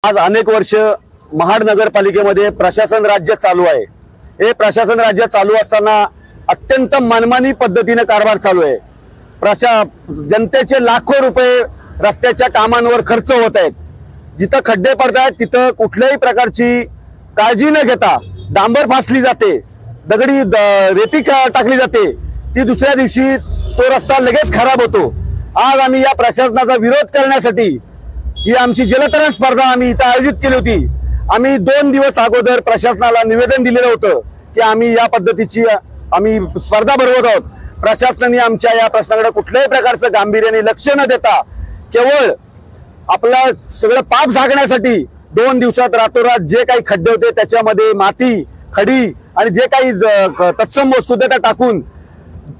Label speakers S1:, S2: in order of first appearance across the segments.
S1: आज अनेक वर्ष महाड नगरपालिकेमध्ये प्रशासन राज्य चालू आहे। हे प्रशासन राज्य चालू असताना अत्यंत मनमानी पद्धतीने कारभार चालू आहे। जनतेचे लाखो रुपये रस्त्याच्या कामांवर खर्च होत आहेत। जिथं खड्डे पडतात तिथं कुठल्याही प्रकारची काळजी न घेता डांबर फासली जाते, दगडी रेती टाकली जाते, ती दुसऱ्या दिवशी तो रस्ता लगेच खराब होतो। आज आम्ही या प्रशासनाचा विरोध करण्यासाठी ही आमची जलतरण स्पर्धा आम्ही इथं आयोजित केली होती। आम्ही 2 दिवस अगोदर प्रशासनाला निवेदन दिलेलं होतं की आम्ही या पद्धतीची आम्ही स्पर्धा भरवत आहोत। प्रशासनाने आमच्या या प्रश्नाकडे कुठल्याही प्रकारचं गांभीर्याने लक्ष न देता केवळ आपला सगळं पाप झाकण्यासाठी 2 दिवसात रातोरात जे काही खड्डे होते त्याच्यामध्ये माती, खडी आणि जे काही तत्सम वस्तू त्या टाकून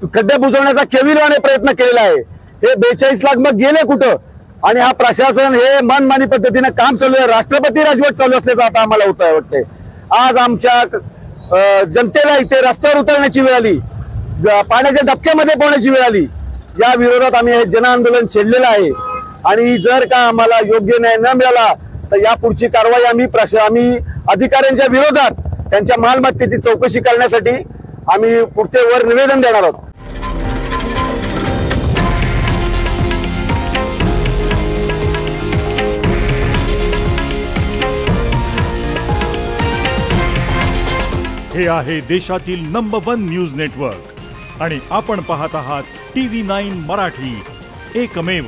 S1: खड्डे बुजवण्याचा केविलवाने प्रयत्न केलेला आहे। हे 42 लाख मग गेले कुठं? आणि हा प्रशासन हे मनमानी पद्धतीने काम चालू आहे, राष्ट्रपती राजवट चालू असल्याचं आता आम्हाला वाटतंय। आज आमच्या जनतेला इथे रस्त्यावर उतरण्याची वेळ आली, पाण्याच्या डबक्यामध्ये पोहण्याची वेळ आली। या विरोधात आम्ही हे जन आंदोलन छेडलेलं आहे आणि जर का आम्हाला योग्य न्याय न मिळाला तर यापुढची कारवाई आम्ही अधिकाऱ्यांच्या विरोधात त्यांच्या मालमत्तेची चौकशी करण्यासाठी आम्ही पुढचे वर निवेदन देणार आहोत।
S2: हे आहे देशातील नंबर 1 न्यूज नेटवर्क आणि आपण पाहत आहात TV9 मराठी, एकमेव।